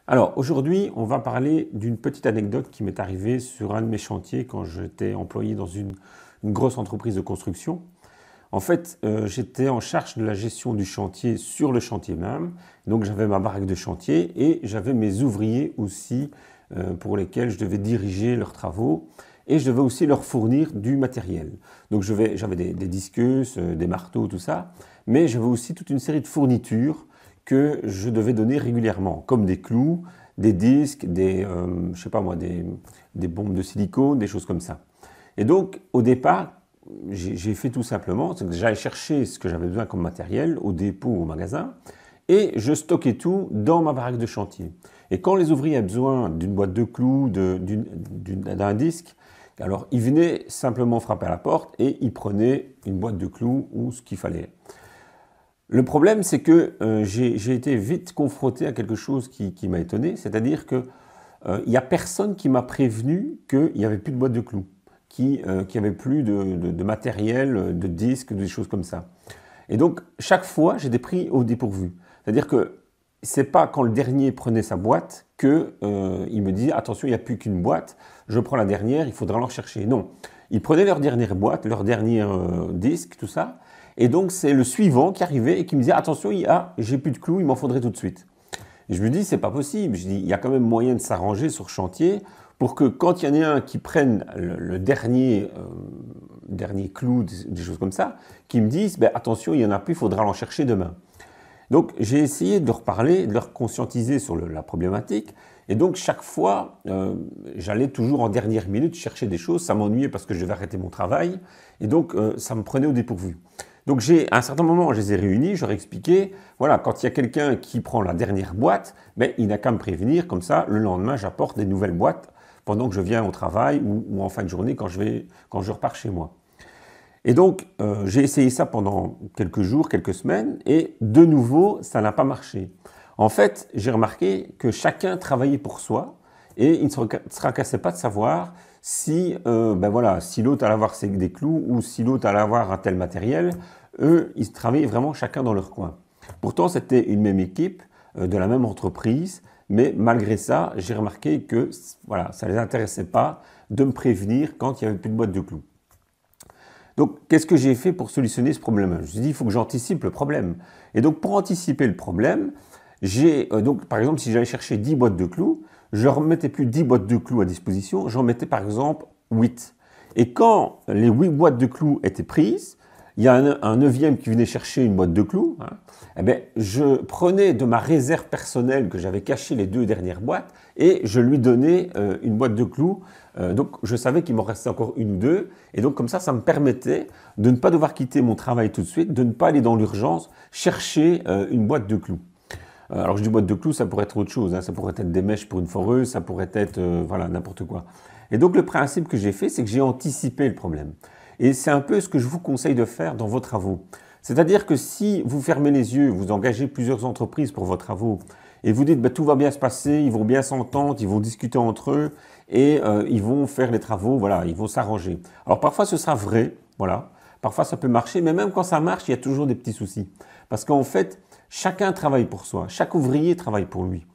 Alors aujourd'hui, on va parler d'une petite anecdote qui m'est arrivée sur un de mes chantiers quand j'étais employé dans une grosse entreprise de construction. En fait, j'étais en charge de la gestion du chantier sur le chantier même. Donc j'avais ma baraque de chantier et j'avais mes ouvriers aussi pour lesquels je devais diriger leurs travaux et je devais aussi leur fournir du matériel. Donc j'avais des disqueuses, des marteaux, tout ça, mais j'avais aussi toute une série de fournitures que je devais donner régulièrement, comme des clous, des disques, je sais pas moi, des bombes de silicone, des choses comme ça. Et donc, au départ, j'ai fait tout simplement, c'est que j'allais chercher ce que j'avais besoin comme matériel au dépôt, au magasin, et je stockais tout dans ma baraque de chantier. Et quand les ouvriers avaient besoin d'une boîte de clous, d'un disque, alors ils venaient simplement frapper à la porte et ils prenaient une boîte de clous ou ce qu'il fallait. Le problème, c'est que j'ai été vite confronté à quelque chose qui m'a étonné, c'est-à-dire que il n'y a personne qui m'a prévenu qu'il n'y avait plus de boîte de clous, qu'il n'y avait plus de matériel, de disques, des choses comme ça. Et donc, chaque fois, j'étais pris au dépourvu. C'est-à-dire que c'est pas quand le dernier prenait sa boîte que il me disait attention, il n'y a plus qu'une boîte, je prends la dernière, il faudra l'en chercher. Non, ils prenaient leur dernière boîte, leur dernier disque, tout ça, et donc c'est le suivant qui arrivait et qui me disait attention, j'ai plus de clous, il m'en faudrait tout de suite. Et je me dis c'est pas possible, je dis il y a quand même moyen de s'arranger sur chantier pour que quand il y en a un qui prenne le dernier clou, des choses comme ça, qui me dise ben, attention, il y en a plus, il faudra l'en chercher demain. Donc j'ai essayé de leur parler, de leur conscientiser sur la problématique. Et donc chaque fois, j'allais toujours en dernière minute chercher des choses. Ça m'ennuyait parce que je devais arrêter mon travail. Et donc ça me prenait au dépourvu. Donc à un certain moment, je les ai réunis, je leur ai expliqué, voilà, quand il y a quelqu'un qui prend la dernière boîte, ben, il n'a qu'à me prévenir, comme ça, le lendemain, j'apporte des nouvelles boîtes pendant que je viens au travail ou en fin de journée quand je repars chez moi. Et donc, j'ai essayé ça pendant quelques jours, quelques semaines, et de nouveau, ça n'a pas marché. En fait, j'ai remarqué que chacun travaillait pour soi, et il ne se tracassait pas de savoir si, ben voilà, si l'autre allait avoir des clous, ou si l'autre allait avoir un tel matériel. Eux, ils travaillaient vraiment chacun dans leur coin. Pourtant, c'était une même équipe, de la même entreprise, mais malgré ça, j'ai remarqué que voilà, ça ne les intéressait pas de me prévenir quand il n'y avait plus de boîte de clous. Donc, qu'est-ce que j'ai fait pour solutionner ce problème? Je me suis dit, il faut que j'anticipe le problème. Et donc, pour anticiper le problème, donc, par exemple, si j'allais chercher 10 boîtes de clous, je ne remettais plus 10 boîtes de clous à disposition, j'en mettais par exemple 8. Et quand les 8 boîtes de clous étaient prises, il y a un neuvième qui venait chercher une boîte de clous, hein, eh bien, je prenais de ma réserve personnelle que j'avais caché les 2 dernières boîtes et je lui donnais une boîte de clous. Donc je savais qu'il m'en restait encore une ou deux et donc comme ça me permettait de ne pas devoir quitter mon travail tout de suite, de ne pas aller dans l'urgence chercher une boîte de clous. Alors je dis boîte de clous, ça pourrait être autre chose, hein, ça pourrait être des mèches pour une foreuse, ça pourrait être voilà, n'importe quoi. Et donc le principe que j'ai fait, c'est que j'ai anticipé le problème. Et c'est un peu ce que je vous conseille de faire dans vos travaux. C'est-à-dire que si vous fermez les yeux, vous engagez plusieurs entreprises pour vos travaux, et vous dites ben, tout va bien se passer, ils vont bien s'entendre, ils vont discuter entre eux, et ils vont faire les travaux, voilà, ils vont s'arranger. Alors parfois ce sera vrai, voilà, parfois ça peut marcher, mais même quand ça marche, il y a toujours des petits soucis. Parce qu'en fait, chacun travaille pour soi, chaque ouvrier travaille pour lui.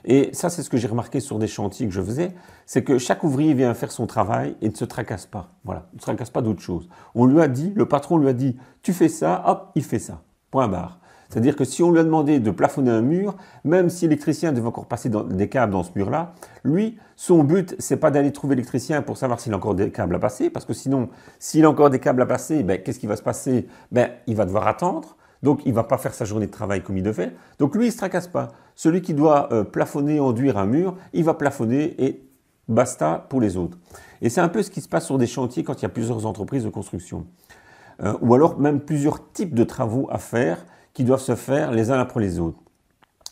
Et ça, c'est ce que j'ai remarqué sur des chantiers que je faisais, c'est que chaque ouvrier vient faire son travail et ne se tracasse pas. Voilà, ne se tracasse pas d'autre chose. On lui a dit, le patron lui a dit, tu fais ça, hop, il fait ça. Point barre. C'est-à-dire que si on lui a demandé de plafonner un mur, même si l'électricien devait encore passer des câbles dans ce mur-là, lui, son but, c'est pas d'aller trouver l'électricien pour savoir s'il a encore des câbles à passer, parce que sinon, s'il a encore des câbles à passer, ben, qu'est-ce qui va se passer? Ben, il va devoir attendre. Donc, il ne va pas faire sa journée de travail comme il devait. Donc, lui, il ne se tracasse pas. Celui qui doit plafonner, enduire un mur, il va plafonner et basta pour les autres. Et c'est un peu ce qui se passe sur des chantiers quand il y a plusieurs entreprises de construction. Ou alors même plusieurs types de travaux à faire qui doivent se faire les uns après les autres.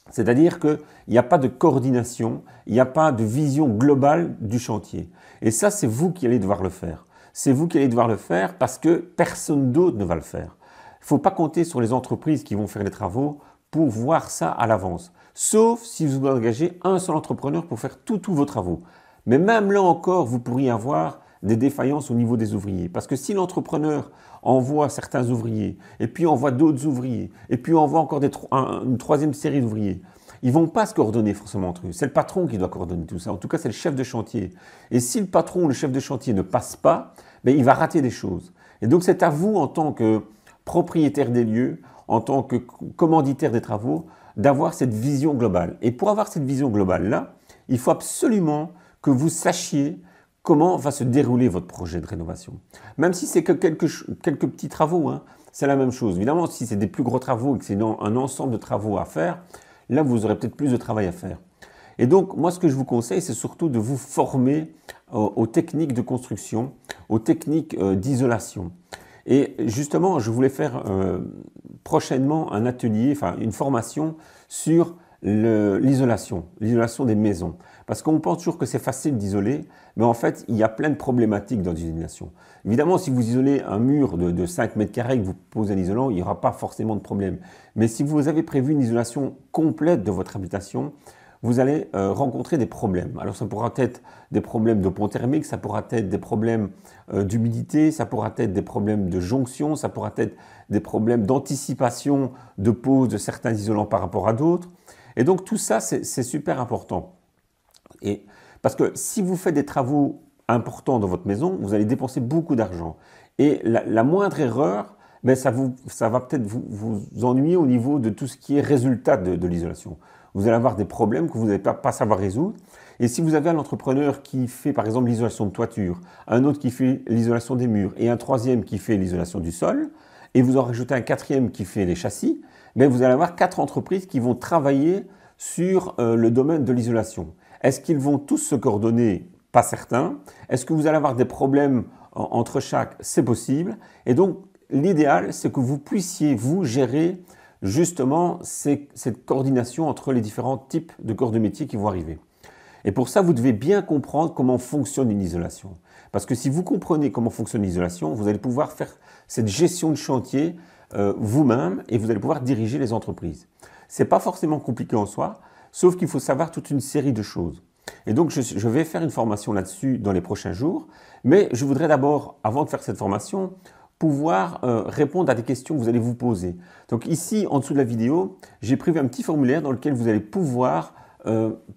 C'est-à-dire qu'il n'y a pas de coordination, il n'y a pas de vision globale du chantier. Et ça, c'est vous qui allez devoir le faire. C'est vous qui allez devoir le faire parce que personne d'autre ne va le faire. Il ne faut pas compter sur les entreprises qui vont faire les travaux pour voir ça à l'avance. Sauf si vous engagez un seul entrepreneur pour faire tous vos travaux. Mais même là encore, vous pourriez avoir des défaillances au niveau des ouvriers. Parce que si l'entrepreneur envoie certains ouvriers, et puis envoie d'autres ouvriers, et puis envoie encore une troisième série d'ouvriers, ils ne vont pas se coordonner forcément entre eux. C'est le patron qui doit coordonner tout ça. En tout cas, c'est le chef de chantier. Et si le patron ou le chef de chantier ne passe pas, ben, il va rater des choses. Et donc, c'est à vous, en tant que propriétaire des lieux, en tant que commanditaire des travaux, d'avoir cette vision globale. Et pour avoir cette vision globale-là, il faut absolument que vous sachiez comment va se dérouler votre projet de rénovation. Même si c'est que quelques petits travaux, hein, c'est la même chose. Évidemment, si c'est des plus gros travaux et que c'est un ensemble de travaux à faire, là, vous aurez peut-être plus de travail à faire. Et donc, moi, ce que je vous conseille, c'est surtout de vous former aux techniques de construction, aux techniques d'isolation. Et justement, je voulais faire prochainement un atelier, enfin une formation sur l'isolation des maisons. Parce qu'on pense toujours que c'est facile d'isoler, mais en fait, il y a plein de problématiques dans l'isolation. Évidemment, si vous isolez un mur de 5 mètres carrés et que vous posez un isolant, il n'y aura pas forcément de problème. Mais si vous avez prévu une isolation complète de votre habitation, vous allez rencontrer des problèmes. Alors ça pourra être des problèmes de pont thermique, ça pourra être des problèmes d'humidité, ça pourra être des problèmes de jonction, ça pourra être des problèmes d'anticipation de pose de certains isolants par rapport à d'autres. Et donc tout ça, c'est super important. Et parce que si vous faites des travaux importants dans votre maison, vous allez dépenser beaucoup d'argent. Et la moindre erreur, ben ça va peut-être vous ennuyer au niveau de tout ce qui est résultat de l'isolation. Vous allez avoir des problèmes que vous n'allez pas savoir résoudre. Et si vous avez un entrepreneur qui fait par exemple l'isolation de toiture, un autre qui fait l'isolation des murs et un troisième qui fait l'isolation du sol, et vous en rajoutez un quatrième qui fait les châssis, ben vous allez avoir 4 entreprises qui vont travailler sur le domaine de l'isolation. Est-ce qu'ils vont tous se coordonner? Pas certain. Est-ce que vous allez avoir des problèmes entre chaque? C'est possible. Et donc, l'idéal, c'est que vous puissiez, vous, gérer justement cette coordination entre les différents types de corps de métier qui vont arriver. Et pour ça, vous devez bien comprendre comment fonctionne une isolation. Parce que si vous comprenez comment fonctionne l'isolation, vous allez pouvoir faire cette gestion de chantier vous-même et vous allez pouvoir diriger les entreprises. Ce n'est pas forcément compliqué en soi, sauf qu'il faut savoir toute une série de choses. Et donc, je vais faire une formation là-dessus dans les prochains jours. Mais je voudrais d'abord, avant de faire cette formation, pouvoir répondre à des questions que vous allez vous poser. Donc ici, en dessous de la vidéo, j'ai prévu un petit formulaire dans lequel vous allez pouvoir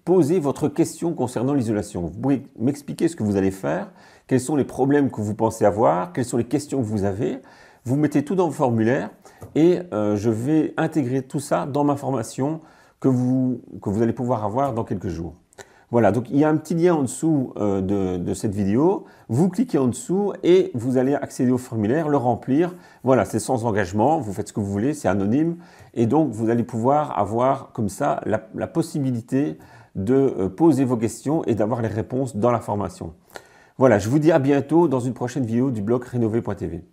poser votre question concernant l'isolation. Vous pouvez m'expliquer ce que vous allez faire, quels sont les problèmes que vous pensez avoir, quelles sont les questions que vous avez. Vous mettez tout dans le formulaire et je vais intégrer tout ça dans ma formation que vous allez pouvoir avoir dans quelques jours. Voilà, donc il y a un petit lien en dessous de cette vidéo. Vous cliquez en dessous et vous allez accéder au formulaire, le remplir. Voilà, c'est sans engagement, vous faites ce que vous voulez, c'est anonyme. Et donc, vous allez pouvoir avoir comme ça la possibilité de poser vos questions et d'avoir les réponses dans la formation. Voilà, je vous dis à bientôt dans une prochaine vidéo du blog rénové.tv.